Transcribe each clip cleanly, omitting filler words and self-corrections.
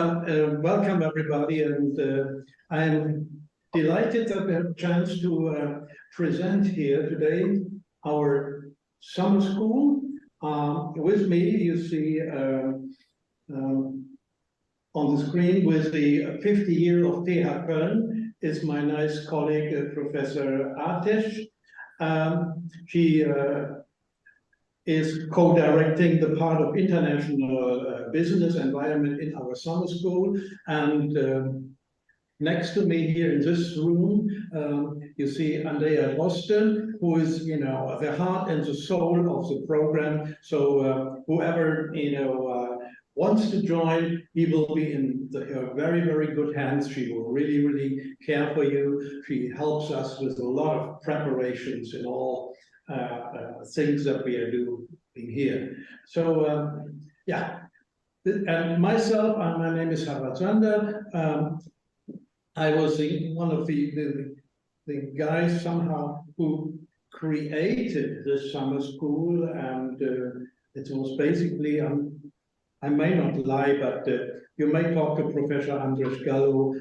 Welcome everybody, and I'm delighted that we have a chance to present here today our summer school. With me, you see on the screen with the 50 year of TH Köln is my nice colleague, Professor Atesh. She is co-directing the part of international business environment in our summer school. And next to me here in this room, you see Andrea Rosten, who is, the heart and the soul of the program. So whoever, wants to join, he will be in her very, very good hands. She will really, really care for you. She helps us with a lot of preparations in all things that we are doing here. So yeah, and myself, my name is Harald Sander. I was one of the guys somehow who created this summer school, and it was basically, I may not lie, but you may talk to Professor Andres Gallo.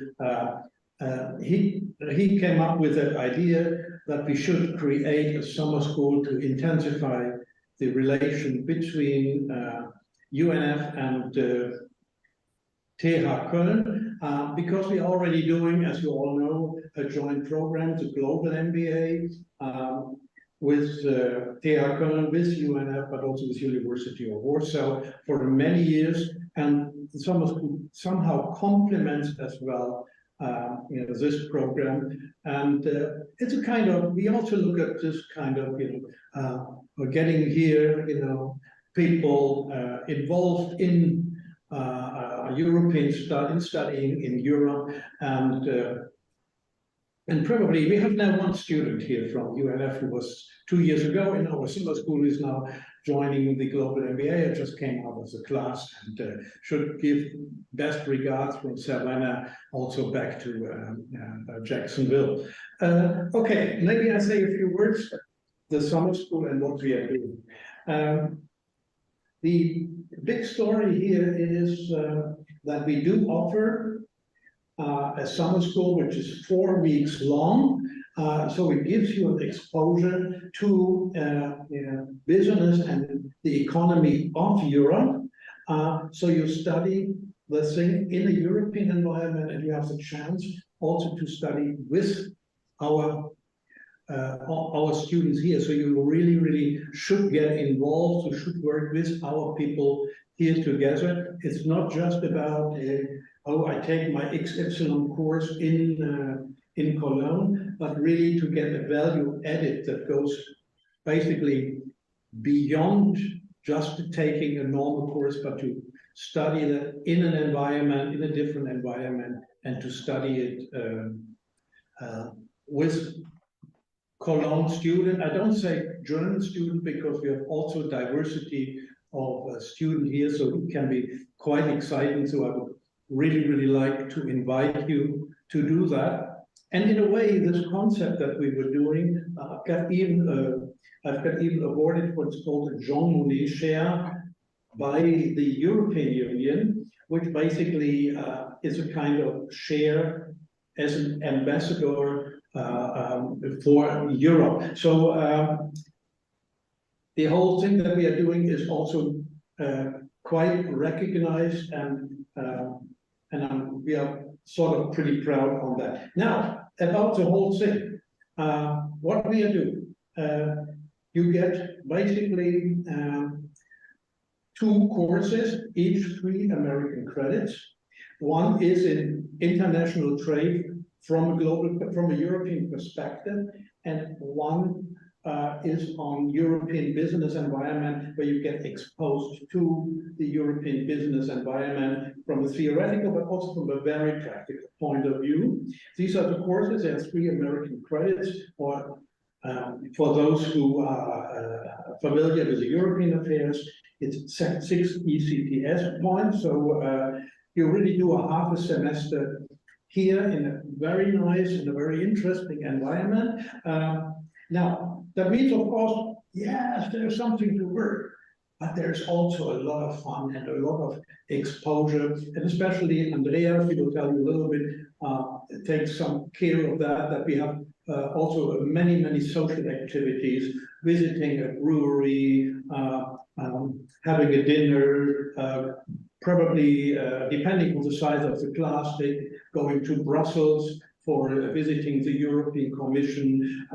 He came up with that idea that we should create a summer school to intensify the relation between UNF and TH Köln, because we're already doing, as you all know, a joint program, the Global MBA, with TH Köln, with UNF, but also with University of Warsaw for many years. And the summer school somehow complements as well this program. And it's a kind of, we also look at this kind of, we're getting here, people involved in European studying in Europe, and probably we have now one student here from UNF who was 2 years ago in our summer school, who is now joining the Global MBA. I just came out of the class, and should give best regards from Savannah also back to Jacksonville. Okay, maybe I say a few words, the summer school and what we are doing. The big story here is that we do offer a summer school which is 4 weeks long. So it gives you an exposure to business and the economy of Europe. So you study the thing in a European environment, and you have the chance also to study with our students here. So you really, really should get involved. You should work with our people here together. It's not just about I take my XY course in Cologne, but really to get a value added that goes basically beyond just taking a normal course, but to study that in an environment, in a different environment, and to study it with Cologne student. I don't say German student because we have also diversity of student here, so it can be quite exciting. So I would really, really like to invite you to do that. And in a way, this concept that we were doing, I've got even awarded what's called a Jean Monnet share by the European Union, which basically is a kind of share as an ambassador for Europe. So the whole thing that we are doing is also quite recognized, and we are sort of pretty proud on that. Now, about the whole thing, what we are doing, you get basically 2 courses, each 3 American credits. One is in international trade from a European perspective, and one is on European business environment, where you get exposed to the European business environment from a theoretical, but also from a very practical point of view. These are the courses. There are 3 American credits, or for those who are familiar with the European affairs, it's 6 ECTS points. So you really do a half a semester here in a very nice and a very interesting environment. Now, that means, of course, yes, there's something to work. but there's also a lot of fun and a lot of exposure, and especially Andrea, he will tell you a little bit, takes some care of that we have also many social activities, visiting a brewery, having a dinner, probably depending on the size of the class, they going to Brussels for visiting the European Commission,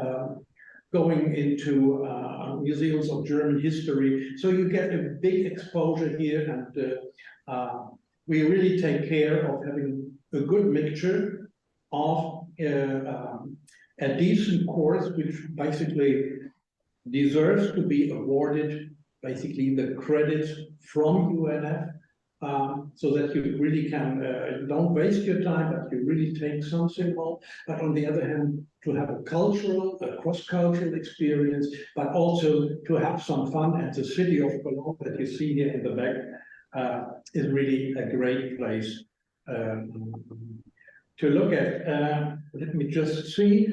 going into museums of German history. So you get a big exposure here, and we really take care of having a good mixture of a decent course, which basically deserves to be awarded basically the credits from UNF, so that you really can, don't waste your time, but you really take something home. But on the other hand, to have a cross-cultural experience, but also to have some fun. And the city of Cologne that you see here in the back is really a great place to look at. Let me just see.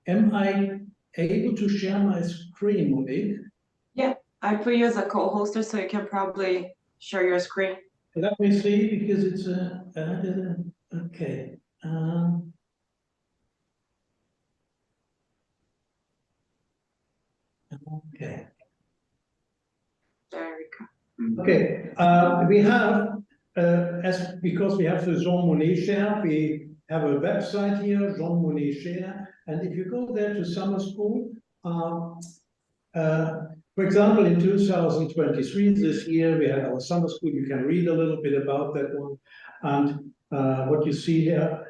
Am I able to share my screen, Monique? Yeah, I put you as a co-hoster, so you can probably share your screen. Let me see, because it's okay. Okay. There we go. Okay. We have, because we have the Jean Monnet share, we have a website here, Jean Monnet share, and if you go there to summer school, for example, in 2023, this year, we had our summer school. You can read a little bit about that one. And what you see here,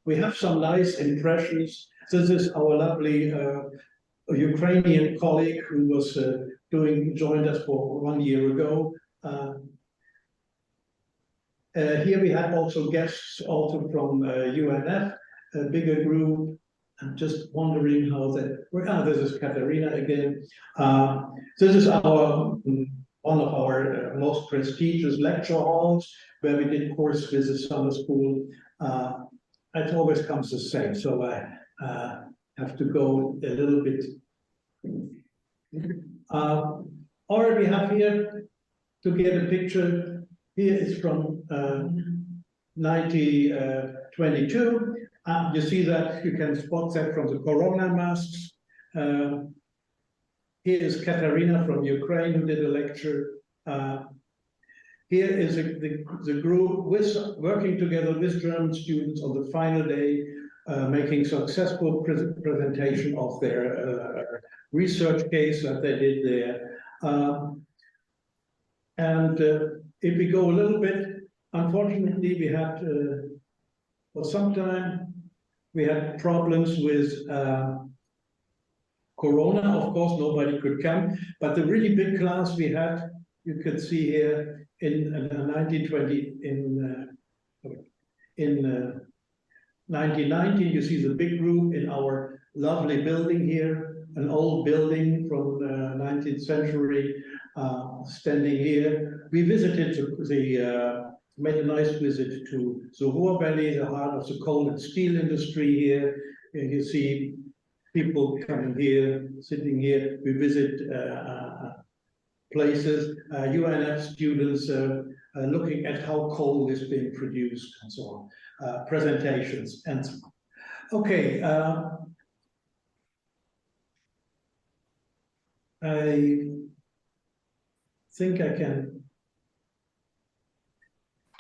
we have some nice impressions. This is our lovely Ukrainian colleague who was joined us for 1 year ago. Here we had also guests also from UNF, a bigger group. I'm just wondering how that. This is Katharina again. This is one of our most prestigious lecture halls where we did course visits summer school. It always comes the same, so I have to go a little bit. Or we have here to get a picture. Here is from 1922. You see that, you can spot that from the Corona masks. Here is Katharina from Ukraine who did a lecture. Here is the group working together with German students on the final day, making successful presentation of their research case that they did there. And if we go a little bit, unfortunately, we had, for some time, we had problems with Corona. Of course, nobody could come, but the really big class we had, you could see here in 1920, in 1990, you see the big group in our lovely building here, an old building from the 19th century, standing here. We visited made a nice visit to the Ruhr Valley, the heart of the coal and steel industry here. And you see people coming here, sitting here. We visit places, UNF students looking at how coal is being produced and so on, presentations and so on. Okay, I think I can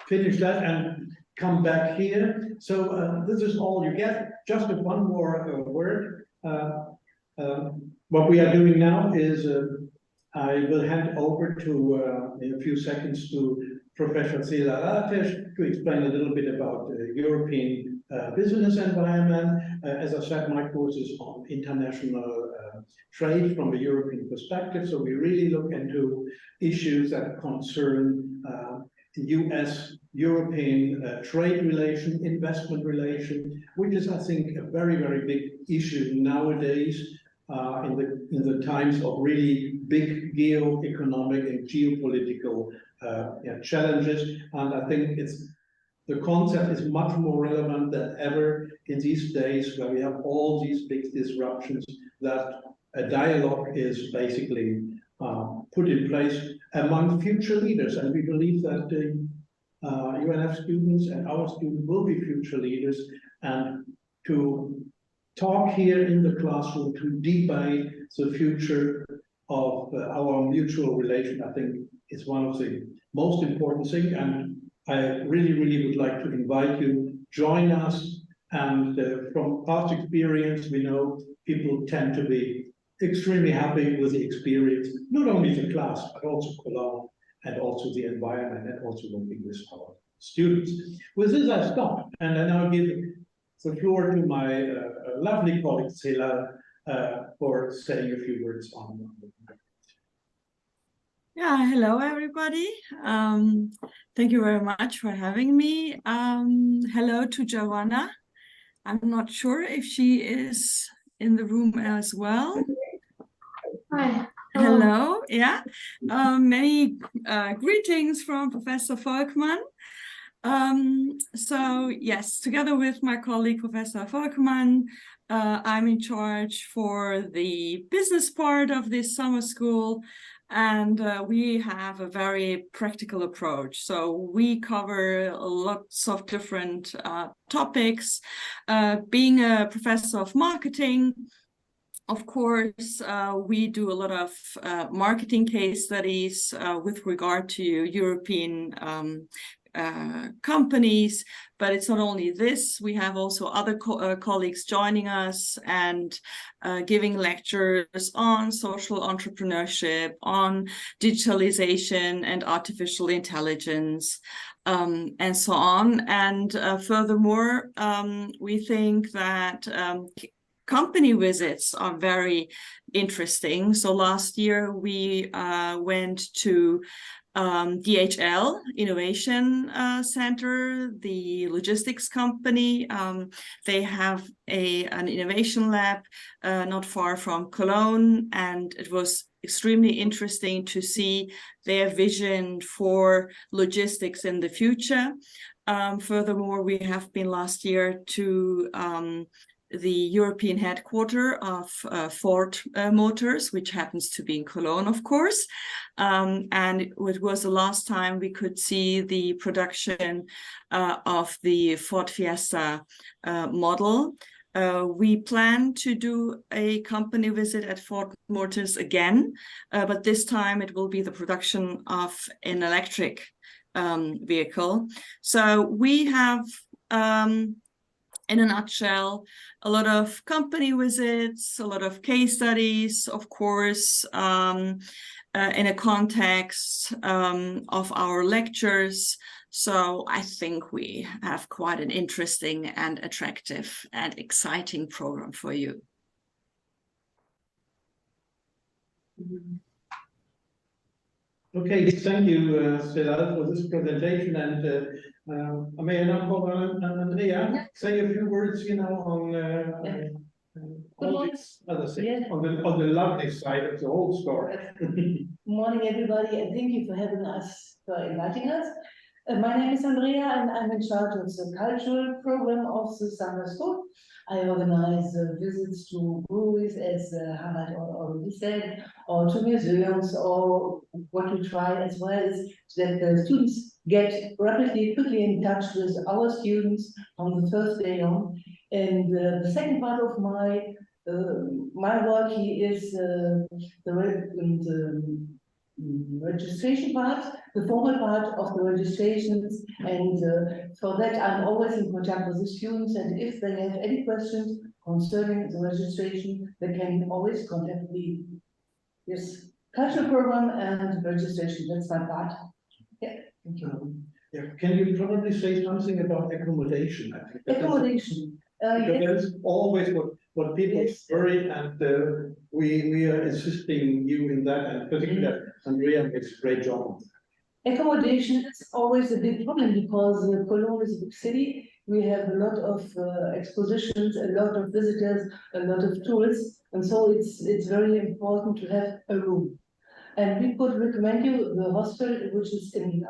finish that and come back here. So this is all you get. Just one more word. What we are doing now is I will hand over to, in a few seconds, to Professor Cela Rates to explain a little bit about the European business environment. As I said, my course is on international trade from a European perspective. So we really look into issues that concern US-European trade relation, investment relation, which is, I think, a very big issue nowadays in the times of really big geo-economic and geopolitical challenges. And I think the concept is much more relevant than ever in these days where we have all these big disruptions, that a dialogue is basically put in place among future leaders. And we believe that UNF students and our students will be future leaders, and to talk here in the classroom, to debate the future of our mutual relation, I think is one of the most important things. And I really, really would like to invite you, join us. And from past experience, we know people tend to be extremely happy with the experience, not only the class, but also Cologne, and also the environment, and also working with our students. With this, I stop, and I now give the floor to my lovely colleague, Cela, for saying a few words on the. Yeah, hello everybody. Thank you very much for having me. Hello to Joanna. I'm not sure if she is in the room as well. Hi. Hello. Yeah. Many greetings from Professor Volkmann. So yes, together with my colleague, Professor Volkmann, I'm in charge for the business part of this summer school. And we have a very practical approach. So we cover lots of different topics. Being a professor of marketing, of course, we do a lot of marketing case studies with regard to European companies, but it's not only this. We have also other colleagues joining us and giving lectures on social entrepreneurship, on digitalization and artificial intelligence, and so on. And furthermore, we think that company visits are very interesting. So last year we went to DHL Innovation Center, the logistics company. They have an innovation lab not far from Cologne, and it was extremely interesting to see their vision for logistics in the future. Furthermore, we have been last year to the European headquarters of Ford Motors, which happens to be in Cologne, of course. And it was the last time we could see the production of the Ford Fiesta model. We plan to do a company visit at Ford Motors again, but this time it will be the production of an electric vehicle. So we have in a nutshell, a lot of company visits, a lot of case studies, of course, in a context of our lectures. So I think we have quite an interesting and attractive and exciting program for you. Okay, thank you, Cela, for this presentation. And may I now call on Andrea, say a few words, on all these other things, on the lovely side of the whole story. Good morning, everybody, and thank you for having us, for inviting us. My name is Andrea, and I'm in charge of the cultural program of the summer school. I organize visits to breweries, as Harald already said, or to museums, or what we try as well is that the students get rapidly, quickly in touch with our students from the first day on. And the second part of my work here is the registration part, the formal part of the registrations, and for that I'm always in contact with the students, and if they have any questions concerning the registration, they can always contact me. Yes, cultural program and registration, that's my part. Yeah, thank you. Yeah, can you probably say something about accommodation? I think Accommodation. Because Yes. that is always what people worry, and we are assisting you in that, and particularly Andrea makes a great job. Accommodation is always a big problem because Cologne is a big city. We have a lot of expositions, a lot of visitors, a lot of tourists, and so it's very important to have a room. And we could recommend you the hostel, which is in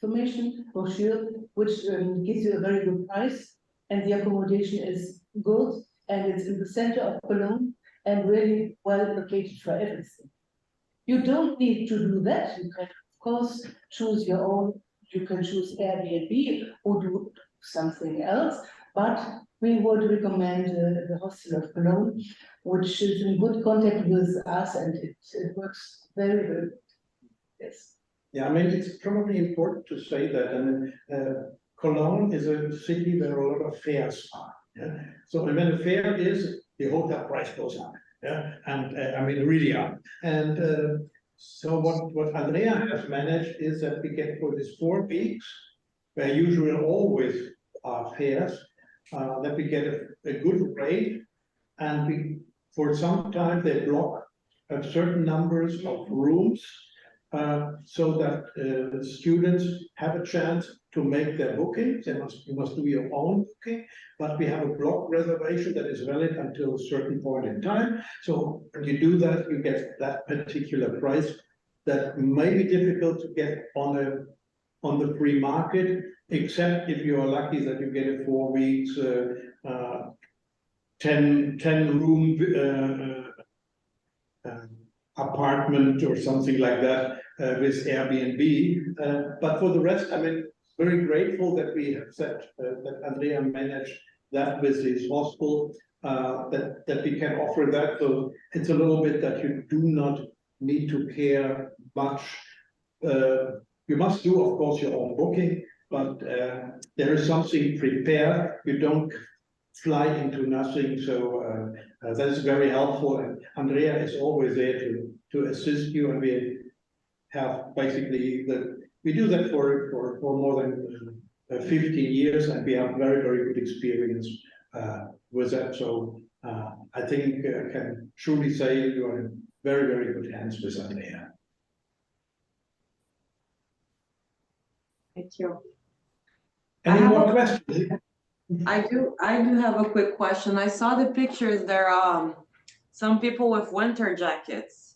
information brochure, which gives you a very good price, and the accommodation is good, and it's in the center of Cologne and really well located for everything. You don't need to do that. You can, of course, choose your own. You can choose Airbnb or do something else. But we would recommend the hostel of Cologne, which is in good contact with us, and it works very, very good. Yes. Yeah, I mean, it's probably important to say that, and Cologne is a city where a lot of fairs are. Yeah? So when a fair is, the hotel price goes up. Yeah, and I mean, really up. And so what Andrea has managed is that we get for these 4 weeks, where usually always are fairs, that we get a good rate, and we, for some time, they block certain numbers of rooms, so that students have a chance to make their booking. You must do your own booking, but we have a block reservation that is valid until a certain point in time. So when you do that, you get that particular price that may be difficult to get on the free market, except if you are lucky that you get a 4 weeks, 10 room apartment or something like that with Airbnb. But for the rest, I mean, very grateful that we have said that Andrea managed that with his hostel, that we can offer that. So it's a little bit that you do not need to care much. You must do, of course, your own booking, but there is something prepared. You don't fly into nothing. So that is very helpful. And Andrea is always there to assist you. And we have basically we do that for more than 15 years, and we have very, very good experience with that. So I think I can truly say you are in very, very good hands with Andrea. Thank you. Any more questions? I do have a quick question. I saw the pictures. There are some people with winter jackets.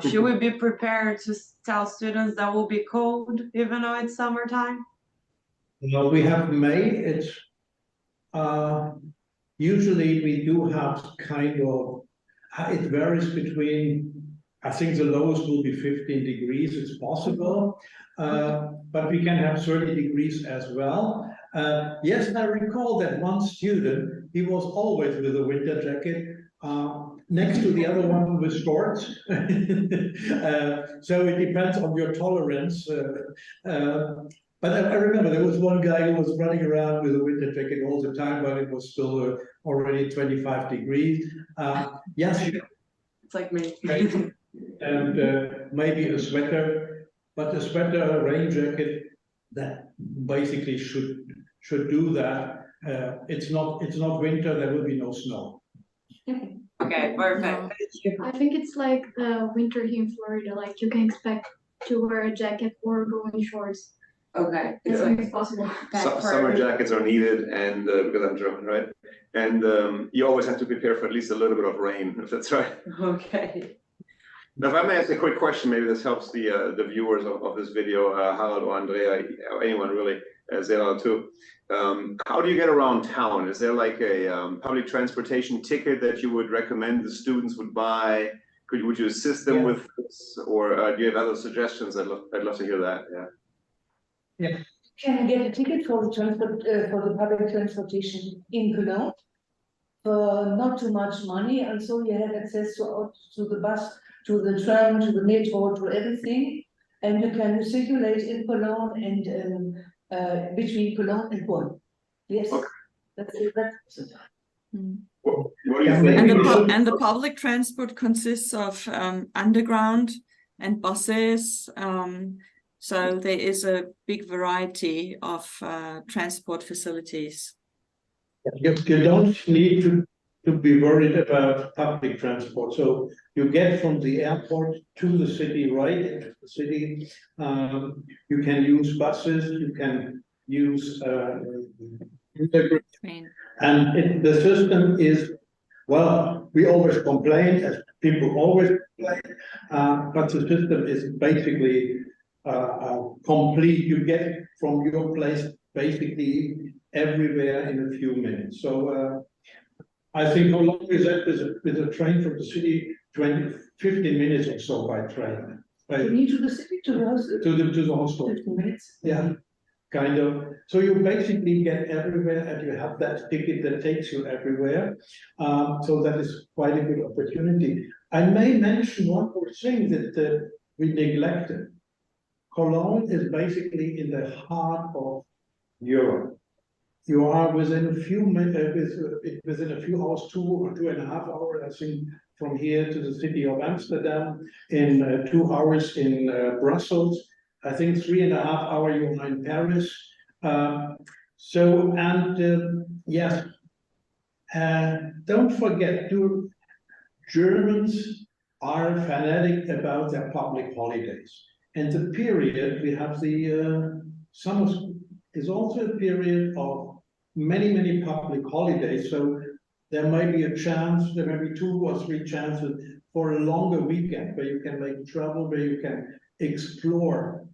Should we be prepared to tell students that will be cold even though it's summertime? No, we have made it. Usually we do have kind of, it varies between, I think the lowest will be 15 degrees, it's possible, but we can have 30 degrees as well. Yes, I recall that one student, he was always with a winter jacket, next to the other one with shorts. So it depends on your tolerance. But I remember there was one guy who was running around with a winter jacket all the time, but it was still already 25 degrees. Yes, It's like me. and maybe a sweater, but a sweater, a rain jacket, that basically should do that. It's not winter. There will be no snow. Okay, perfect. No. Thank you. I think it's like winter here in Florida. Like you can expect to wear a jacket or go in shorts. Okay. As soon as possible. Summer jackets are needed, and because I'm German, right? And you always have to prepare for at least a little bit of rain, if that's right. Okay. Now, if I may ask a quick question, maybe this helps the viewers of this video, Harald or Andrea, or anyone really, Zera too. How do you get around town? Is there like a public transportation ticket that you would recommend the students would buy? Would you assist them with this, or do you have other suggestions? I'd love to hear that. Yeah. Yeah. Can you get a ticket for the transport for the public transportation in Cologne for not too much money, and so you have access to the bus, to the tram, to the metro, to everything, and you can circulate in Cologne and between Cologne and Bonn. Yes, Okay. that's it. What do you Yeah, think? And the public transport consists of underground and buses. So there is a big variety of transport facilities. You don't need to be worried about public transport. So you get from the airport to the city, right into the city. You can use buses, you can use Train. and the system is, well, we always complain, as people always complain, but the system is basically complete. You get from your place basically everywhere in a few minutes. So I think how long is that with a train from the city 15 minutes or so by train. Right, From you to the city, to the house? to the hostel. 15 minutes? Yeah, kind of. So you basically get everywhere and you have that ticket that takes you everywhere. So that is quite a good opportunity. I may mention one more thing that we neglected. Cologne is basically in the heart of Europe. You are within a few minutes, within a few hours, 2 or 2.5 hours, I think, from here to the city of Amsterdam, in 2 hours in Brussels. I think 3.5 hours you're in Paris. Yes, don't forget, Germans are fanatic about their public holidays. And the period we have the summer is also a period of many public holidays. So there may be a chance, there may be 2 or 3 chances for a longer weekend where you can make travel, where you can explore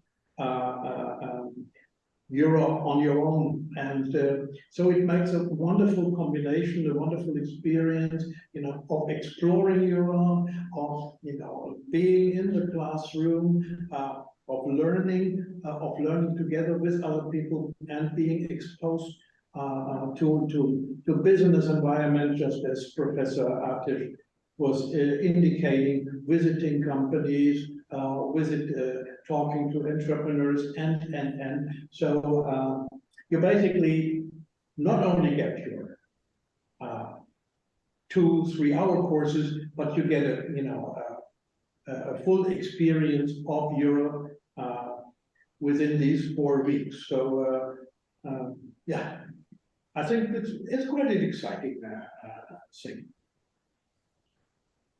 Europe on your own. And so it makes a wonderful combination, a wonderful experience, of exploring Europe, of, being in the classroom, of learning together with other people and being exposed to business environment, just as Professor Artisch was indicating, visiting companies, talking to entrepreneurs, and so you basically not only get your 2-3 hour courses, but you get a full experience of Europe within these 4 weeks. So yeah, I think it's quite an exciting thing.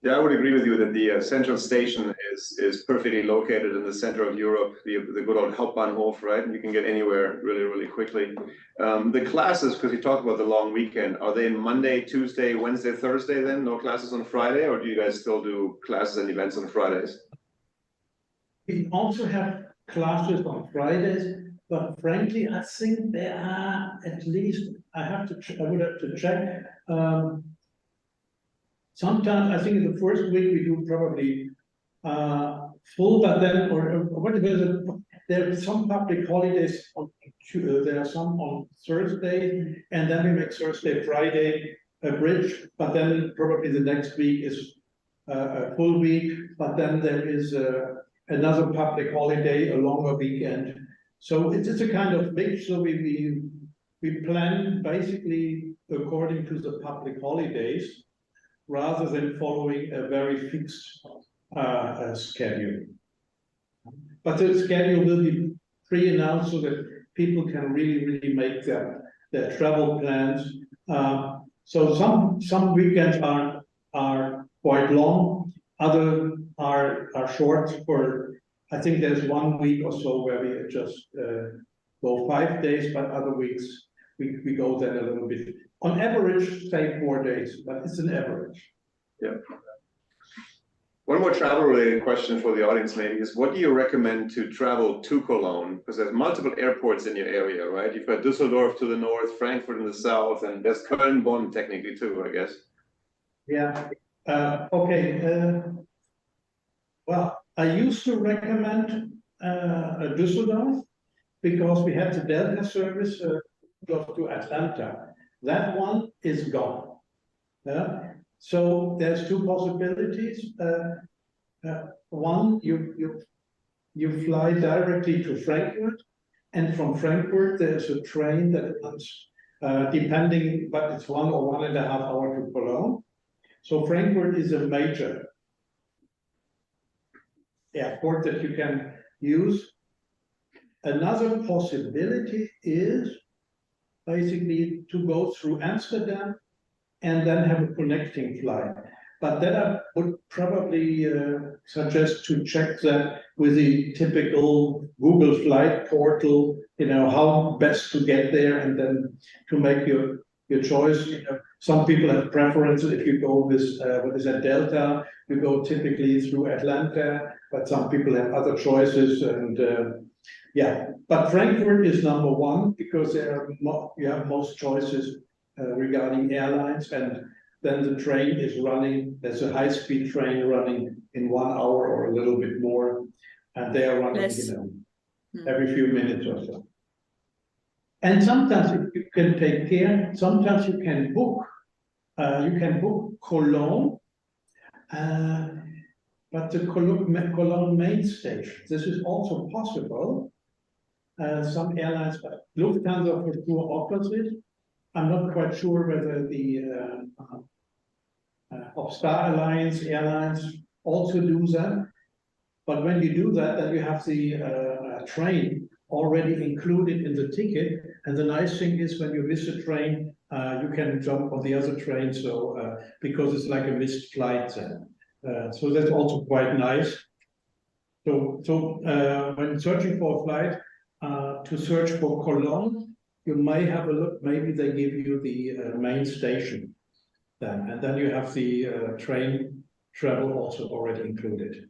Yeah, I would agree with you that the central station is perfectly located in the center of Europe, the good old Hauptbahnhof, right? And you can get anywhere really quickly. The classes, because you talked about the long weekend, are they Monday, Tuesday, Wednesday, Thursday then? No classes on Friday? Or do you guys still do classes and events on Fridays? We also have classes on Fridays, but frankly, I think there are at least, I would have to check. Sometimes I think in the first week we do probably full, but then there are some public holidays there are some on Thursday, and then we make Thursday, Friday a bridge, but then probably the next week is a full week, but then there is another public holiday, a longer weekend. So it's a kind of mix. So we plan basically according to the public holidays, rather than following a very fixed schedule. But the schedule will be pre-announced so that people can really make their travel plans. So some weekends are quite long, other are short. I think there's 1 week or so where we just go 5 days, but other weeks we go then a little bit. On average, say 4 days, but it's an average. Yeah. One more travel-related question for the audience maybe is, what do you recommend to travel to Cologne? Because there's multiple airports in your area, right? You've got Düsseldorf to the north, Frankfurt in the south, and there's Cologne, Bonn technically too, I guess. Yeah. Okay. Well, I used to recommend Düsseldorf because we had the Delta service to Atlanta. That one is gone. Yeah. So there's 2 possibilities. One, you fly directly to Frankfurt, and from Frankfurt there's a train that runs, depending, but it's 1 or 1.5 hours to Cologne. So Frankfurt is a major airport that you can use. Another possibility is basically to go through Amsterdam and then have a connecting flight. But then I would probably suggest to check that with the typical Google flight portal, how best to get there, and then to make your choice. Some people have preferences. If you go with Delta, you go typically through Atlanta, but some people have other choices. And yeah, but Frankfurt is number 1 because you have most choices regarding airlines, and then the train is running, there's a high-speed train running in 1 hour or a little bit more, and they are running, Less. every few minutes or so. And sometimes if you can take care, sometimes you can book Cologne, but the Cologne main station, this is also possible. Some airlines, Lufthansa for sure offers it. I'm not quite sure whether the of Star Alliance Airlines also do that. But when you do that, then you have the train already included in the ticket. And the nice thing is when you miss a train, you can jump on the other train. So because it's like a missed flight then. So that's also quite nice. So when searching for a flight, to search for Cologne, you may have a look, maybe they give you the main station then, and then you have the train travel also already included.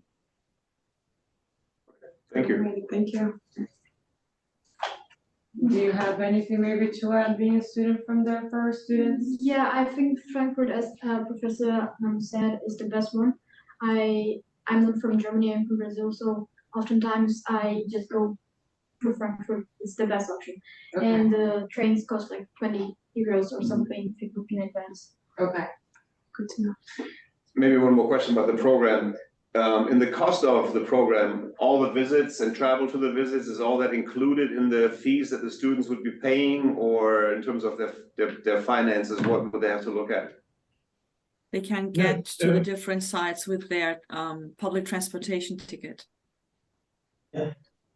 Thank you. Alright, thank you. Do you have anything maybe to add being a student from there for our students? Yeah, I think Frankfurt, as Professor said, is the best one. I'm not from Germany, I'm from Brazil, so oftentimes I just go to Frankfurt. It's the best option. Okay. And the trains cost like 20 euros or something if you book in advance. Okay, good to know. Maybe one more question about the program. In the cost of the program, all the visits and travel to the visits, is all that included in the fees that the students would be paying, or in terms of their finances, what would they have to look at? They can Yeah, get to the different sites with their public transportation ticket.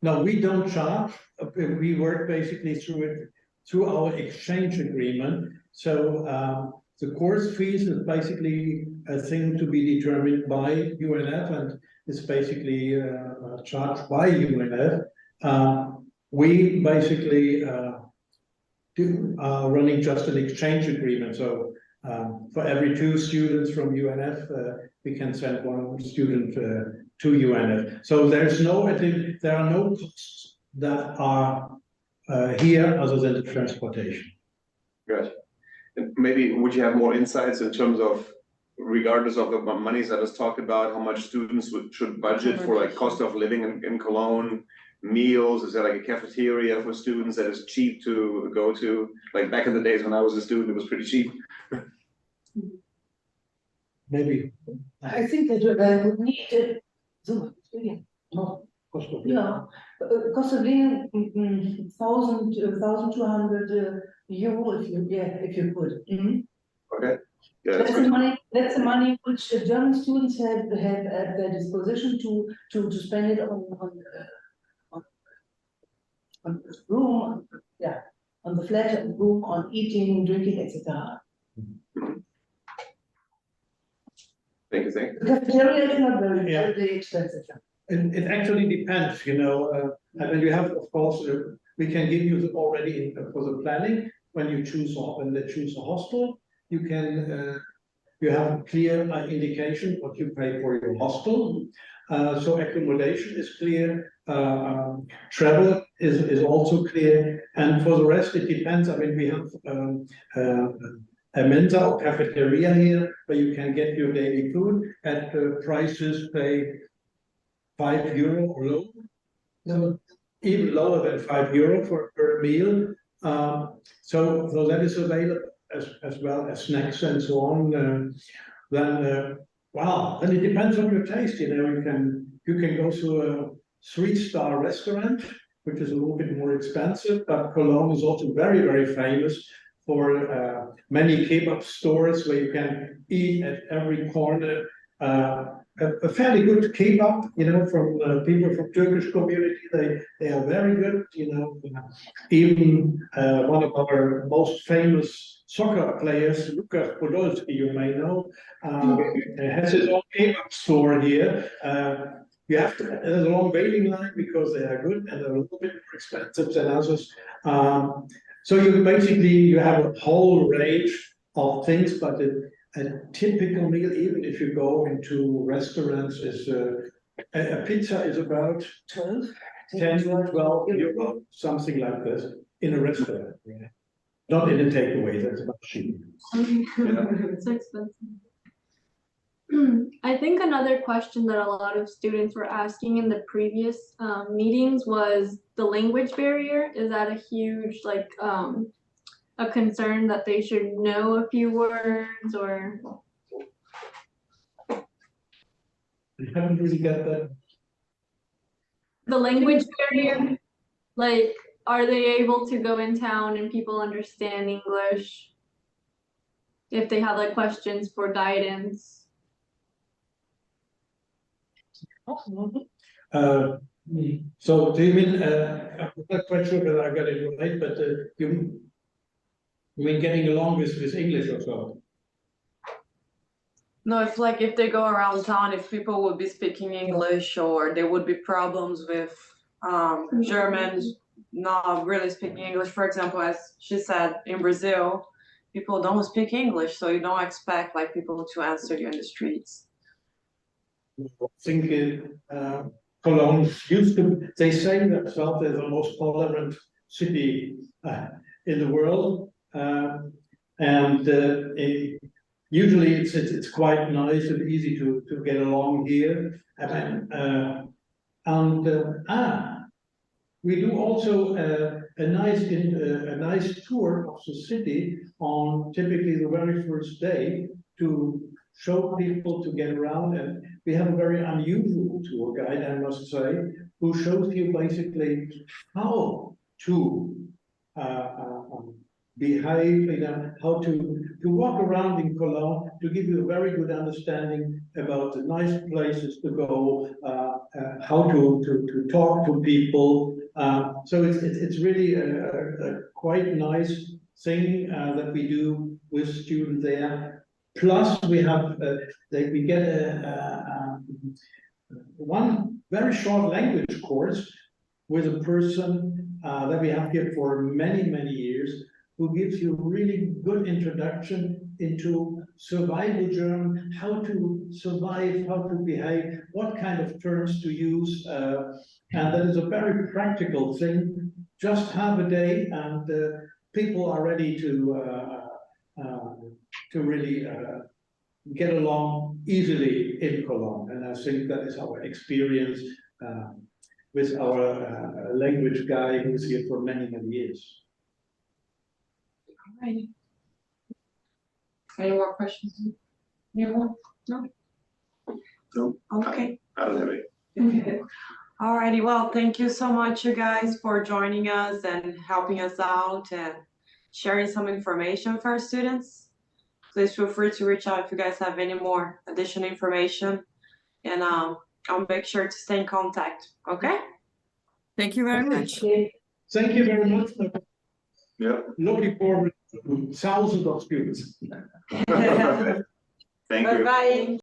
No, we don't charge. We work basically through our exchange agreement. So the course fees is basically a thing to be determined by UNF, and it's basically charged by UNF. We basically are running just an exchange agreement. So for every 2 students from UNF, we can send 1 student to UNF. So there are no costs that are here other than the transportation. Good. And maybe would you have more insights in terms of, regardless of the monies that is talked about, how much students should budget for like cost of living in Cologne, meals? Is there like a cafeteria for students that is cheap to go to? Like back in the days when I was a student, it was pretty cheap. Maybe. I think that they would need it. Cost of Yeah, cost of living, 1,200 euro if you could. Okay. Yeah, That's the money. That's the money which the German students have at their disposition to spend it on room, on the flat, room, on eating, drinking, etc. Thank you. Thank you. The cafeteria is not Yeah. very expensive. It actually depends, and when you have, of course, we can give you already for the planning, when they choose a hostel, you can, you have a clear indication what you pay for your hostel. So accommodation is clear, travel is also clear, and for the rest, it depends. I mean, we have a mensa or cafeteria here, where you can get your daily food at prices pay €5 or lower, no, even lower than €5 per meal. So that is available as well as snacks and so on. Then it depends on your taste. You can go to a 3-star restaurant, which is a little bit more expensive, but Cologne is also very, very famous for many kebab stores where you can eat at every corner. A fairly good kebab, from people from Turkish community. They are very good, Even one of our most famous soccer players, Lukas Podolski, you may know, has his own kebab store here. There's a long waiting line because they are good and they're a little bit more expensive than others. So you have a whole range of things, but a typical meal, even if you go into restaurants, is a pizza is about 10, 12 euro, something like this, in a restaurant. Not in a takeaway, that's about cheap. It's expensive. I think another question that a lot of students were asking in the previous meetings was the language barrier. Is that a huge a concern that they should know a few words or? I haven't really got that. The language barrier, like, are they able to go in town and people understand English? If they have like questions for guidance? So do you mean, I'm not quite sure whether I got it right, but you mean getting along with English or so? No, if they go around town, if people would be speaking English, or there would be problems with Germans not really speaking English. For example, as she said, in Brazil, people don't speak English, so you don't expect like people to answer you in the streets. I think Cologne used to, they say themselves as the most tolerant city in the world. Usually it's quite nice and easy to get along here. We do also a nice tour of the city on typically the very first day to show people to get around, and we have a very unusual tour guide, I must say, who shows you basically how to behave, how to walk around in Cologne, to give you a very good understanding about the nice places to go, how to talk to people. So it's really a quite nice thing that we do with students there. Plus, we have we get one very short language course with a person that we have here for many years, who gives you really good introduction into survival German, how to survive, how to behave, what kind of terms to use, and that is a very practical thing. Just half a day, and people are ready to really get along easily in Cologne. And I think that is our experience with our language guy who's here for many years. All right. Any more questions? Anyone? No? No. Okay. I don't have any. Alrighty, well, thank you so much, you guys, for joining us and helping us out and sharing some information for our students. Please feel free to reach out if you guys have any more additional information, and I'll make sure to stay in contact. Okay? Thank you very much. Thank you very much. Yeah. Looking forward to thousands of students. Thank you. Bye-bye.